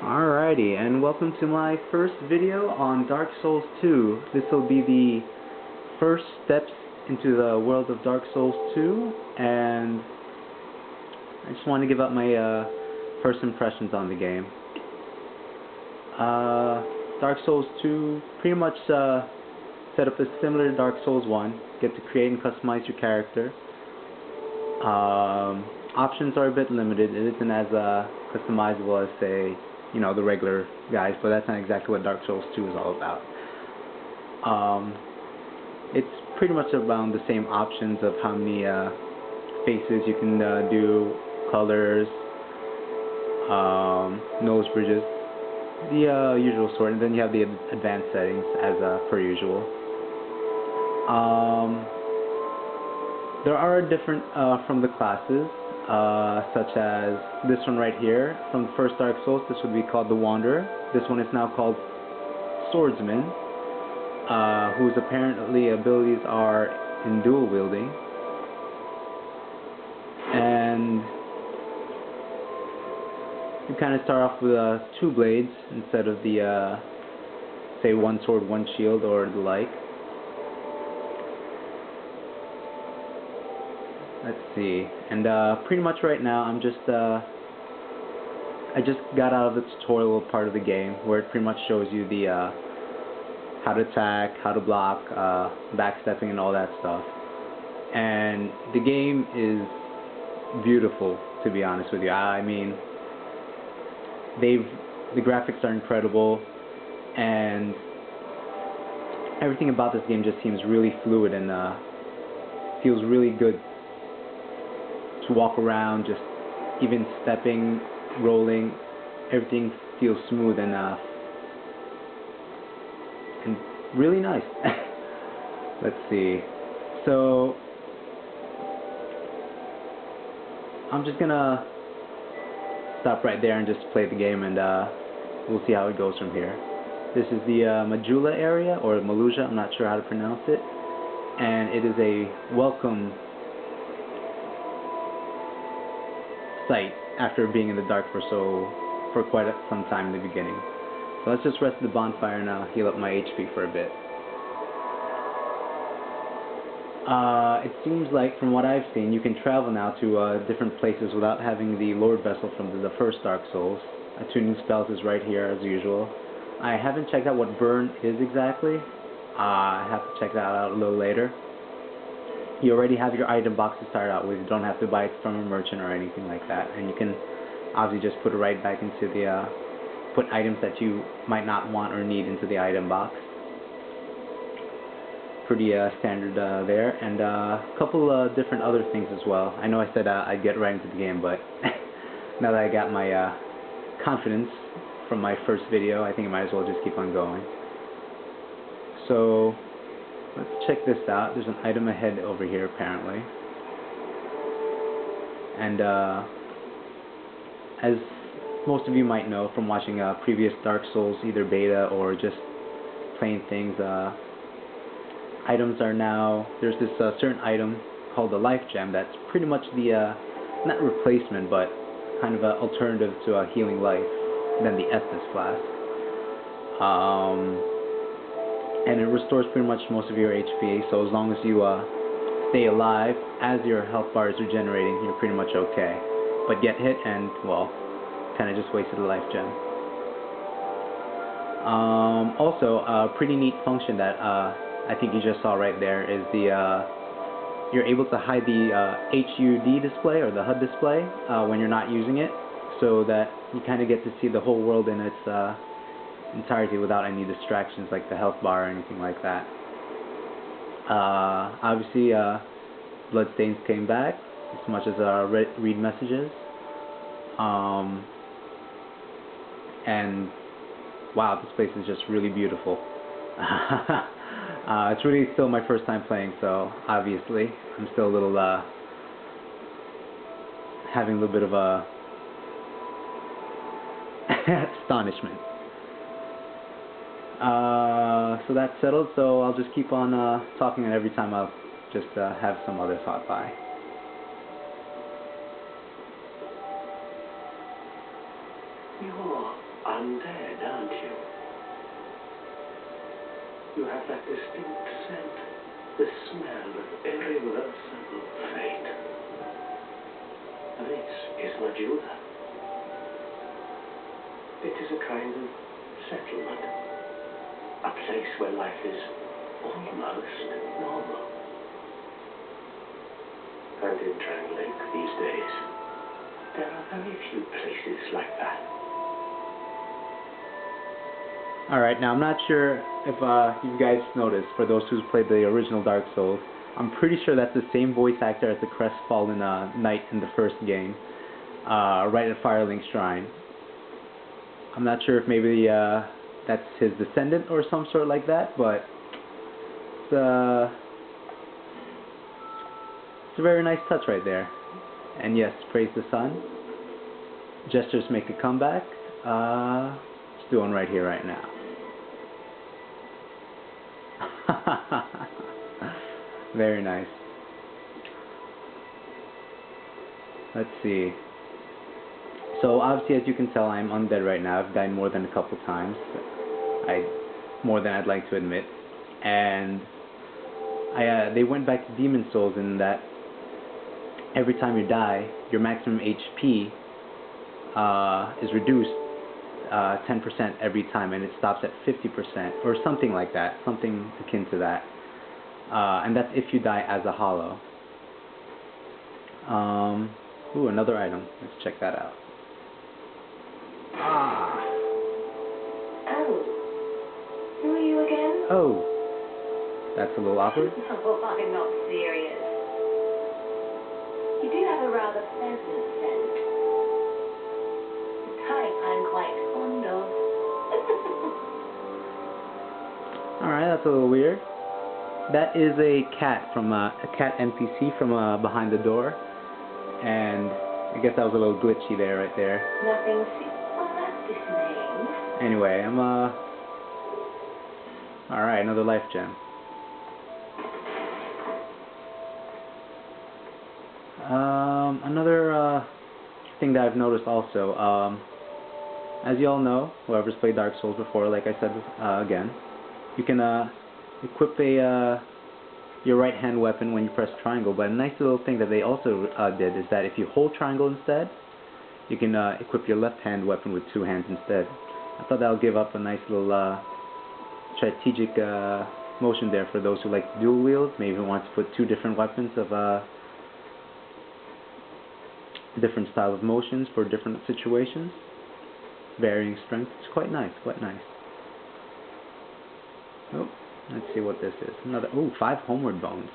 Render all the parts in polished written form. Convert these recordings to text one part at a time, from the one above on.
Alrighty, and welcome to my first video on Dark Souls 2. This will be the first steps into the world of Dark Souls 2, and I just want to give out my first impressions on the game. Dark Souls 2 pretty much set up is similar to Dark Souls 1. Get to create and customize your character. Options are a bit limited. It isn't as customizable as, say, the regular guys, but that's not exactly what Dark Souls 2 is all about. It's pretty much around the same options of how many faces you can do, colors, nose bridges, the usual sort, and then you have the advanced settings as per usual. There are different from the classes. Such as this one right here from the first Dark Souls. This would be called the Wanderer. This one is now called Swordsman, whose apparently abilities are in dual wielding. And you kind of start off with two blades instead of the say one sword, one shield, or the like. Let's see, and pretty much right now I just got out of the tutorial part of the game where it pretty much shows you the how to attack, how to block, backstepping, and all that stuff. And the game is beautiful, to be honest with you. I mean, the graphics are incredible, and everything about this game just seems really fluid and feels really good to walk around. Just even stepping, rolling, everything feels smooth and really nice. Let's see. So I'm just gonna stop right there and just play the game, and we'll see how it goes from here. This is the Majula area, or Maluja, I'm not sure how to pronounce it, and it is a welcome sight after being in the dark for quite some time in the beginning. So let's just rest at the bonfire and heal up my HP for a bit. It seems like, from what I've seen, you can travel now to different places without having the Lord Vessel from the first Dark Souls. Attuning spells is right here as usual. I haven't checked out what burn is exactly. I have to check that out a little later. You already have your item box to start out with. You don't have to buy it from a merchant or anything like that, and you can obviously just put it right back into the put items that you might not want or need into the item box. Pretty standard there, and a couple different other things as well. I know I said I'd get right into the game, but now that I got my confidence from my first video, I think I might as well just keep on going. So let's check this out. There's an item ahead over here, apparently. And as most of you might know from watching previous Dark Souls, either beta or just playing things, items are now, there's this certain item called the Life Gem that's pretty much the, not replacement, but kind of an alternative to a healing life than the Estus Flask. And it restores pretty much most of your HP, so as long as you stay alive as your health bar is regenerating, you're pretty much okay. But get hit and, well, kind of just wasted a life gem. Also, a pretty neat function that I think you just saw right there is the you're able to hide the HUD display, or the HUD display, when you're not using it, so that you kind of get to see the whole world in its entirety without any distractions like the health bar or anything like that. Obviously, bloodstains came back as much as read messages. And wow, this place is just really beautiful. It's really still my first time playing, so obviously I'm still a little having a little bit of a astonishment. So that's settled, so I'll just keep on talking, and every time I'll just have some other thought by. Behold, You're undead, aren't you? You have that distinct scent, the smell of irreversible fate. This is Majula. It is a kind of settlement, a place where life is almost normal. And in Dragon Lake these days, there are very few places like that. Alright, now I'm not sure if you guys noticed, for those who's played the original Dark Souls, I'm pretty sure that's the same voice actor as the crestfallen knight in the first game, right at Firelink Shrine. I'm not sure if maybe that's his descendant or some sort like that, but it's a very nice touch right there. And yes, praise the sun. Gestures make a comeback. It's doing right here, right now. Very nice. Let's see. So obviously, as you can tell, I'm undead right now. I've died more than a couple times. More than I'd like to admit. And they went back to Demon Souls in that every time you die, your maximum HP is reduced 10% every time, and it stops at 50% or something like that, something akin to that. And that's if you die as a hollow. Ooh, another item. Let's check that out. Ah. Oh. Who are you again? Oh. That's a little awkward. No, I'm not serious. You do have a rather pleasant scent. The type I'm quite fond of. Alright, that's a little weird. That is a cat from a cat NPC from behind the door. And I guess that was a little glitchy there, right there. Nothing super dismaying. Anyway, I'm alright, another life gem. Another thing that I've noticed also, as you all know, whoever's played Dark Souls before, like I said again, you can equip your right hand weapon when you press triangle, but a nice little thing that they also did is that if you hold triangle instead, you can equip your left hand weapon with two hands instead. I thought that would give up a nice little strategic motion there for those who like to dual wield, maybe want to put two different weapons of different style of motions for different situations, varying strength. It's quite nice, quite nice. Oh, let's see what this is. Another, ooh, 5 Homeward Bones.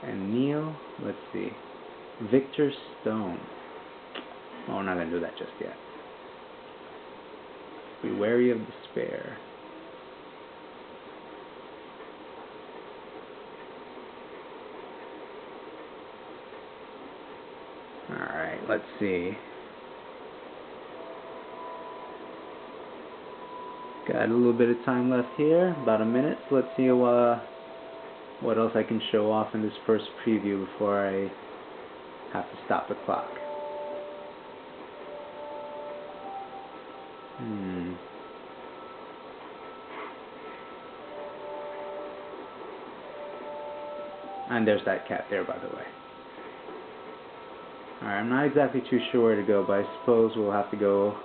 And Neil, let's see. Victor's Stone. Oh, we're not going to do that just yet. Be wary of despair. Alright, let's see. Got a little bit of time left here, about a minute. So let's see what else I can show off in this first preview before I have to stop the clock. And there's that cat there, by the way. Alright, I'm not exactly too sure where to go, but I suppose we'll have to go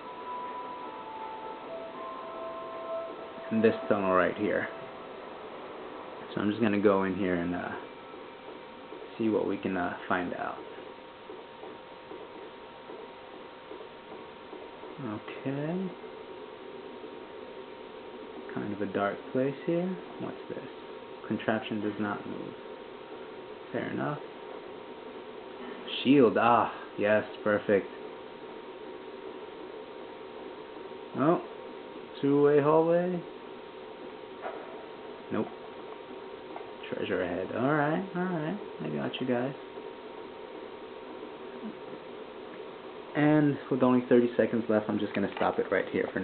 in this tunnel right here. So I'm just going to go in here and see what we can find out. Okay. Kind of a dark place here. What's this? Contraption does not move. Fair enough. Shield. Ah, yes, perfect. Oh, two-way hallway. Nope. Treasure ahead. Alright, alright. I got you guys. And with only 30 seconds left, I'm just going to stop it right here for now.